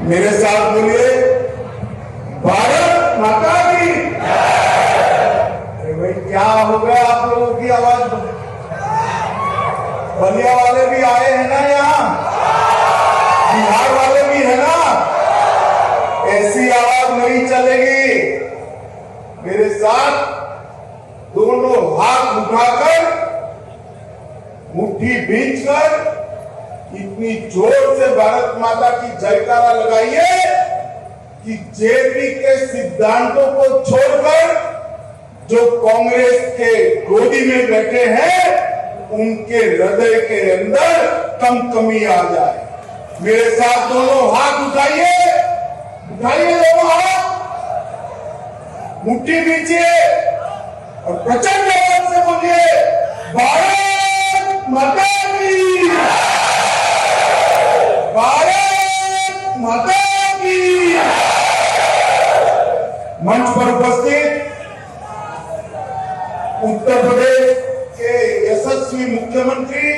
मेरे साथ बोलिए, भारत माता की। अरे भाई क्या हो गया आप लोगों की आवाज? बलिया वाले भी आए हैं ना, यहाँ बिहार वाले भी है ना। ऐसी आवाज नहीं चलेगी। मेरे साथ दोनों हाथ उठाकर, मुट्ठी भींचकर इतनी जोर से भारत माता की जयकारा लगाइए कि जेपी के सिद्धांतों को छोड़कर जो कांग्रेस के गोदी में बैठे हैं उनके हृदय के अंदर कमी आ जाए। मेरे साथ दोनों हाथ उठाइए, उठाइए दोनों हाथ, मुट्ठी भींचिए और प्रचंड आवाज से बोलिए, भारत माता की, भारत माता की। मंच पर उपस्थित उत्तर प्रदेश के यशस्वी मुख्यमंत्री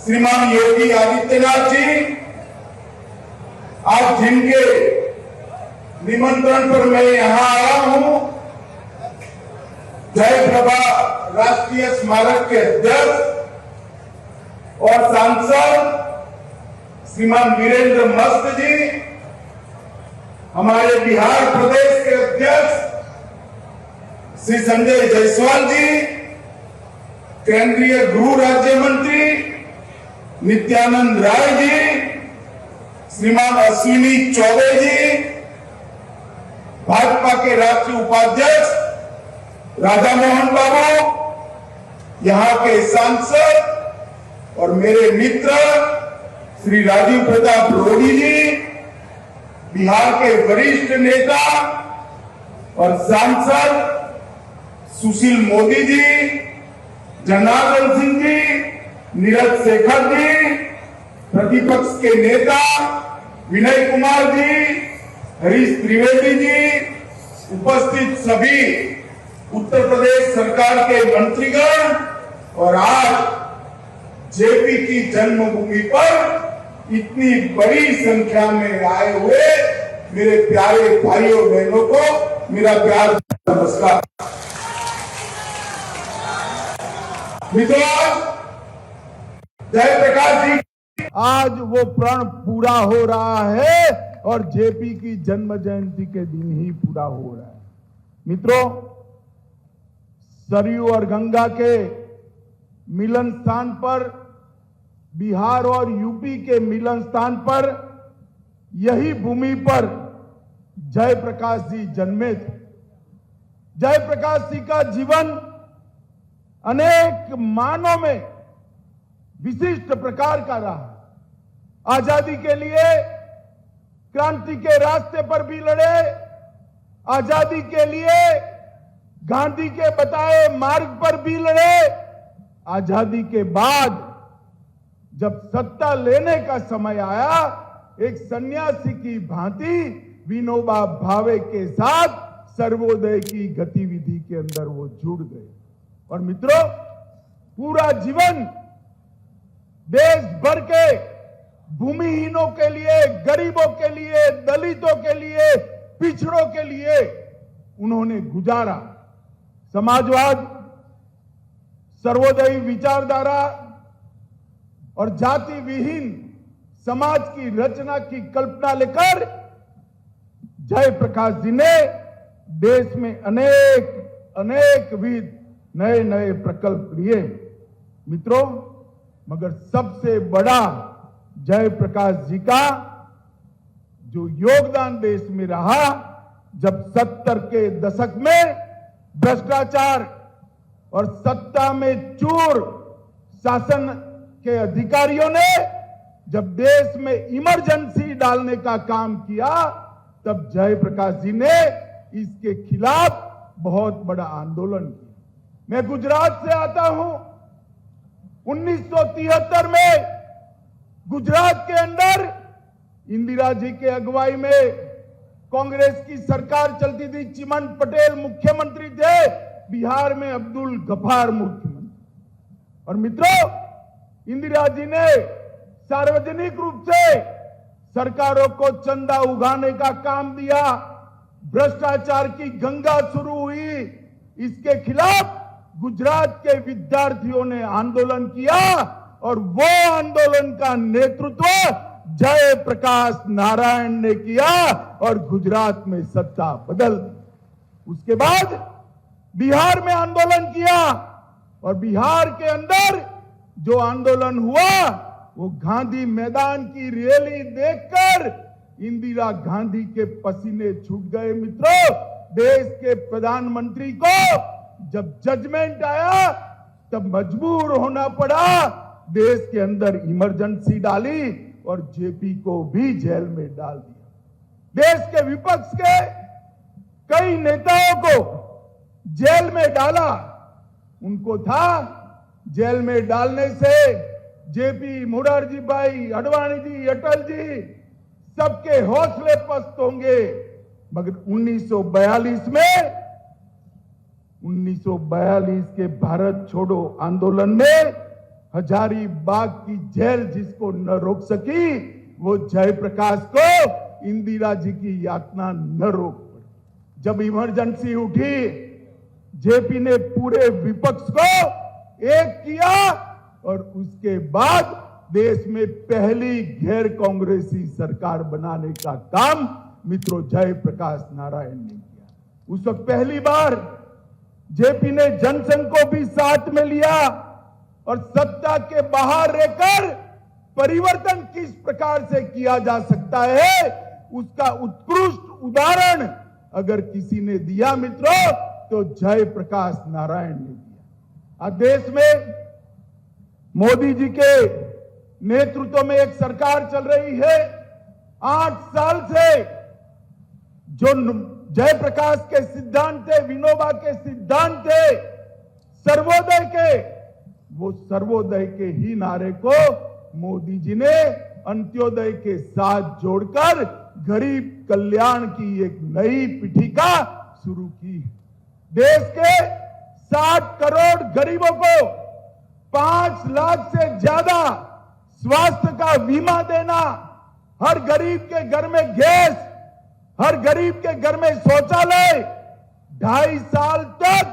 श्रीमान योगी आदित्यनाथ जी, आज जिनके निमंत्रण पर मैं यहां आया हूं, जयप्रभा राष्ट्रीय स्मारक के अध्यक्ष और सांसद श्रीमान वीरेंद्र मस्त जी, हमारे बिहार प्रदेश के अध्यक्ष श्री संजय जायसवाल जी, केंद्रीय गृह राज्य मंत्री नित्यानंद राय जी, श्रीमान अश्विनी चौबे जी, भाजपा के राष्ट्रीय उपाध्यक्ष राधा मोहन बाबू, यहाँ के सांसद और मेरे मित्र श्री राजीव प्रताप रूडी जी, बिहार के वरिष्ठ नेता और सांसद सुशील मोदी जी, जनार्दन सिंह जी, नीरज शेखर जी, प्रतिपक्ष के नेता विनय कुमार जी, हरीश त्रिवेदी जी, उपस्थित सभी उत्तर प्रदेश सरकार के मंत्रीगण और आज जेपी की जन्मभूमि पर इतनी बड़ी संख्या में आए हुए मेरे प्यारे भाइयों बहनों को मेरा प्यार नमस्कार। मित्रों, जयप्रकाश जी, आज वो प्रण पूरा हो रहा है और जेपी की जन्म जयंती के दिन ही पूरा हो रहा है। मित्रों, सरयू और गंगा के मिलन स्थान पर, बिहार और यूपी के मिलन स्थान पर, यही भूमि पर जयप्रकाश जी जन्मे थे। जयप्रकाश जी का जीवन अनेक मानों में विशिष्ट प्रकार का रहा। आजादी के लिए क्रांति के रास्ते पर भी लड़े, आजादी के लिए गांधी के बताए मार्ग पर भी लड़े, आजादी के बाद जब सत्ता लेने का समय आया, एक सन्यासी की भांति विनोबा भावे के साथ सर्वोदय की गतिविधि के अंदर वो जुड़ गए। और मित्रों, पूरा जीवन देश भर के भूमिहीनों के लिए, गरीबों के लिए, दलितों के लिए, पिछड़ों के लिए उन्होंने गुजारा। समाजवाद, सर्वोदयी विचारधारा और जाति विहीन समाज की रचना की कल्पना लेकर जयप्रकाश जी ने देश में अनेक विध नए नए प्रकल्प लिए। मित्रों, मगर सबसे बड़ा जयप्रकाश जी का जो योगदान देश में रहा, जब 70 के दशक में भ्रष्टाचार और सत्ता में चूर शासन के अधिकारियों ने जब देश में इमरजेंसी डालने का काम किया, तब जयप्रकाश जी ने इसके खिलाफ बहुत बड़ा आंदोलन किया। मैं गुजरात से आता हूं। 1973 में गुजरात के अंदर इंदिरा जी के अगुवाई में कांग्रेस की सरकार चलती थी। चिमन पटेल मुख्यमंत्री थे, बिहार में अब्दुल गफार मुख्यमंत्री। और मित्रों, इंदिरा जी ने सार्वजनिक रूप से सरकारों को चंदा उगाने का काम दिया, भ्रष्टाचार की गंगा शुरू हुई। इसके खिलाफ गुजरात के विद्यार्थियों ने आंदोलन किया और वो आंदोलन का नेतृत्व जयप्रकाश नारायण ने किया और गुजरात में सत्ता बदल दी। उसके बाद बिहार में आंदोलन किया और बिहार के अंदर जो आंदोलन हुआ वो गांधी मैदान की रैली देखकर इंदिरा गांधी के पसीने छूट गए। मित्रों, देश के प्रधानमंत्री को जब जजमेंट आया तब मजबूर होना पड़ा, देश के अंदर इमरजेंसी डाली और जेपी को भी जेल में डाल दिया। देश के विपक्ष के कई नेताओं को जेल में डाला। उनको था जेल में डालने से जेपी, मोरारजी भाई, अडवाणी जी, अटल जी सबके हौसले पस्त होंगे। मगर 1942 के भारत छोड़ो आंदोलन में हजारीबाग की जेल जिसको न रोक सकी, वो जयप्रकाश को इंदिरा जी की यातना न रोक पाई। जब इमरजेंसी उठी, जेपी ने पूरे विपक्ष को एक किया और उसके बाद देश में पहली गैर कांग्रेसी सरकार बनाने का काम मित्रों जयप्रकाश नारायण ने किया। उस वक्त पहली बार जेपी ने जनसंघ को भी साथ में लिया और सत्ता के बाहर रहकर परिवर्तन किस प्रकार से किया जा सकता है उसका उत्कृष्ट उदाहरण अगर किसी ने दिया मित्रों तो जयप्रकाश नारायण ने दिया। आज देश में मोदी जी के नेतृत्व में एक सरकार चल रही है। 8 साल से जो जयप्रकाश के सिद्धांत थे, विनोबा के सिद्धांत थे, सर्वोदय के, वो सर्वोदय के ही नारे को मोदी जी ने अंत्योदय के साथ जोड़कर गरीब कल्याण की एक नई पीठिका शुरू की। देश के 60 करोड़ गरीबों को 5 लाख से ज्यादा स्वास्थ्य का बीमा देना, हर गरीब के घर में गैस, हर गरीब के घर में शौचालय, 2.5 साल तक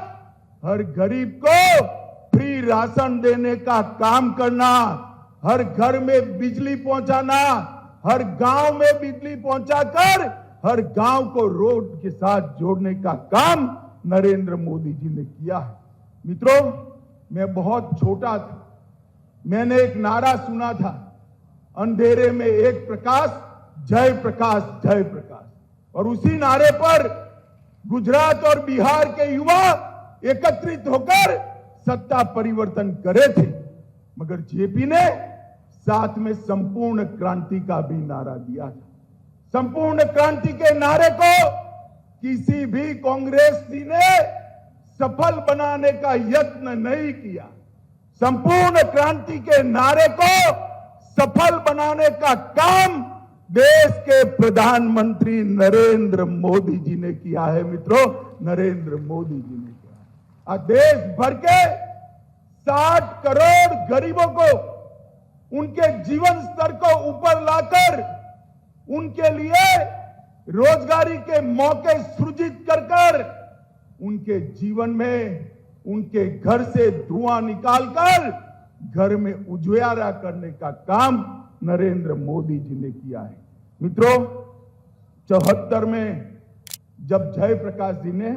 हर गरीब को फ्री राशन देने का काम करना, हर घर में बिजली पहुंचाना, हर गांव में बिजली पहुंचाकर हर गांव को रोड के साथ जोड़ने का काम नरेंद्र मोदी जी ने किया है। मित्रों, मैं बहुत छोटा था, मैंने एक नारा सुना था, अंधेरे में एक प्रकाश, जय प्रकाश, जय प्रकाश। और उसी नारे पर गुजरात और बिहार के युवा एकत्रित होकर सत्ता परिवर्तन करे थे। मगर जेपी ने साथ में संपूर्ण क्रांति का भी नारा दिया था। संपूर्ण क्रांति के नारे को किसी भी कांग्रेसी ने सफल बनाने का यत्न नहीं किया। संपूर्ण क्रांति के नारे को सफल बनाने का काम देश के प्रधानमंत्री नरेंद्र मोदी जी ने किया है। मित्रों, नरेंद्र मोदी जी ने किया। आज देश भर के 60 करोड़ गरीबों को उनके जीवन स्तर को ऊपर लाकर उनके लिए रोजगारी के मौके सृजित कर उनके जीवन में उनके घर से धुआं निकालकर घर में उजियारा करने का काम नरेंद्र मोदी जी ने किया है। मित्रों, 74 में जब जयप्रकाश जी ने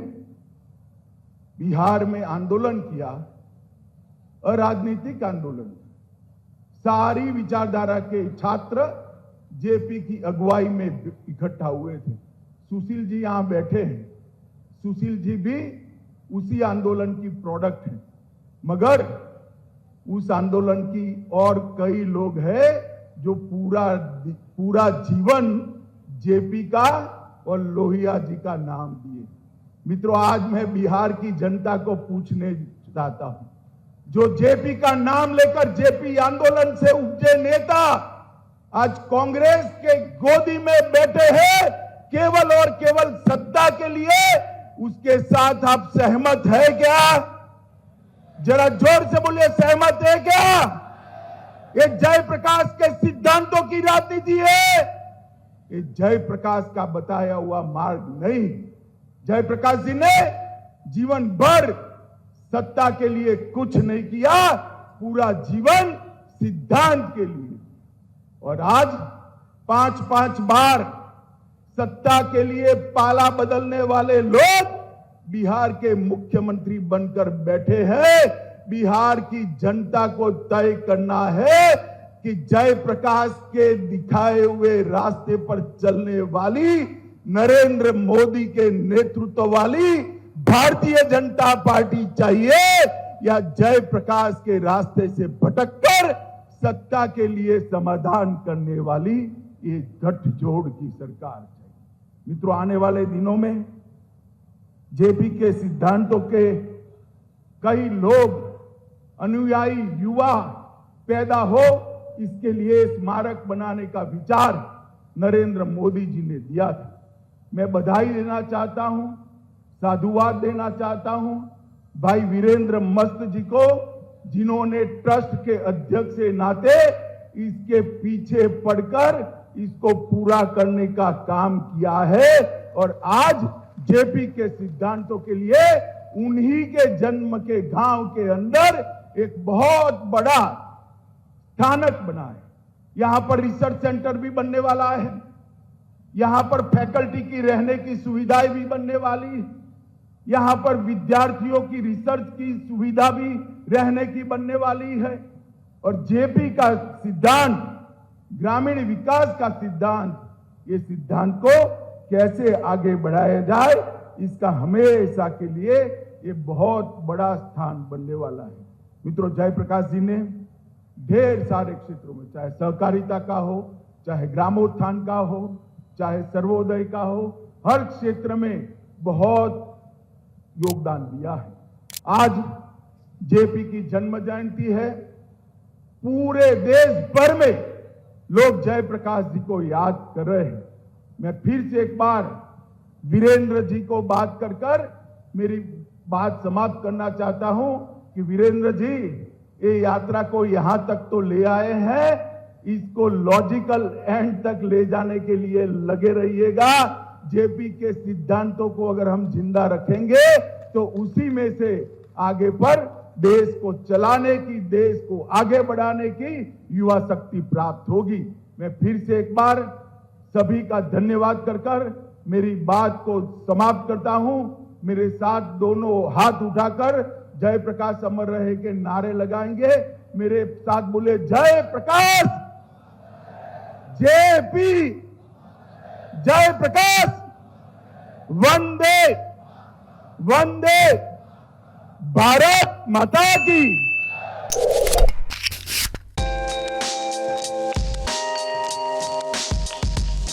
बिहार में आंदोलन किया, अराजनीतिक आंदोलन, सारी विचारधारा के छात्र जेपी की अगुवाई में इकट्ठा हुए थे। सुशील जी यहां बैठे हैं, सुशील जी भी उसी आंदोलन की प्रोडक्ट है। मगर उस आंदोलन की और कई लोग हैं जो पूरा जीवन जेपी का और लोहिया जी का नाम दिए। मित्रों, आज मैं बिहार की जनता को पूछने चाहता हूं, जो जेपी का नाम लेकर जेपी आंदोलन से उपजे नेता आज कांग्रेस के गोदी में बैठे हैं केवल और केवल सत्ता के लिए, उसके साथ आप सहमत है क्या? जरा जोर से बोलिए, सहमत है क्या? ये जयप्रकाश के सिद्धांतों की राजनीति है, ये जयप्रकाश का बताया हुआ मार्ग नहीं। जयप्रकाश जी ने जीवन भर सत्ता के लिए कुछ नहीं किया, पूरा जीवन सिद्धांत के लिए। और आज 5-5 बार सत्ता के लिए पाला बदलने वाले लोग बिहार के मुख्यमंत्री बनकर बैठे हैं। बिहार की जनता को तय करना है कि जयप्रकाश के दिखाए हुए रास्ते पर चलने वाली, नरेंद्र मोदी के नेतृत्व वाली भारतीय जनता पार्टी चाहिए या जयप्रकाश के रास्ते से भटककर सत्ता के लिए समाधान करने वाली ये गठजोड़ की सरकार चाहिए। मित्रों, आने वाले दिनों में जेपी के सिद्धांतों के कई लोग, अनुयायी युवा पैदा हो, इसके लिए स्मारक बनाने का विचार नरेंद्र मोदी जी ने दिया था। मैं बधाई देना चाहता हूं, साधुवाद देना चाहता हूं भाई वीरेंद्र मस्त जी को, जिन्होंने ट्रस्ट के अध्यक्ष के नाते इसके पीछे पड़कर इसको पूरा करने का काम किया है। और आज जेपी के सिद्धांतों के लिए उन्हीं के जन्म के गांव के अंदर एक बहुत बड़ा स्थानक बना है। यहां पर रिसर्च सेंटर भी बनने वाला है, यहां पर फैकल्टी की रहने की सुविधाएं भी बनने वाली है, यहां पर विद्यार्थियों की रिसर्च की सुविधा भी रहने की बनने वाली है। और जेपी का सिद्धांत, ग्रामीण विकास का सिद्धांत, ये सिद्धांत को कैसे आगे बढ़ाया जाए, इसका हमेशा के लिए ये बहुत बड़ा स्थान बनने वाला है। मित्रों, जयप्रकाश जी ने ढेर सारे क्षेत्रों में, चाहे सहकारिता का हो, चाहे ग्रामोत्थान का हो, चाहे सर्वोदय का हो, हर क्षेत्र में बहुत योगदान दिया है। आज जेपी की जन्म जयंती है। पूरे देश भर में लोग जयप्रकाश जी को याद कर रहे हैं। मैं फिर से एक बार वीरेंद्र जी को बात कर मेरी बात समाप्त करना चाहता हूं कि वीरेंद्र जी, ये यात्रा को यहां तक तो ले आए हैं, इसको लॉजिकल एंड तक ले जाने के लिए लगे रहिएगा। जेपी के सिद्धांतों को अगर हम जिंदा रखेंगे तो उसी में से आगे पर देश को चलाने की, देश को आगे बढ़ाने की युवा शक्ति प्राप्त होगी। मैं फिर से एक बार सभी का धन्यवाद कर मेरी बात को समाप्त करता हूं। मेरे साथ दोनों हाथ उठाकर जयप्रकाश अमर रहे के नारे लगाएंगे। मेरे साथ बोले, जय प्रकाश, जेपी, जय प्रकाश, वंदे वंदे, भारत माता की।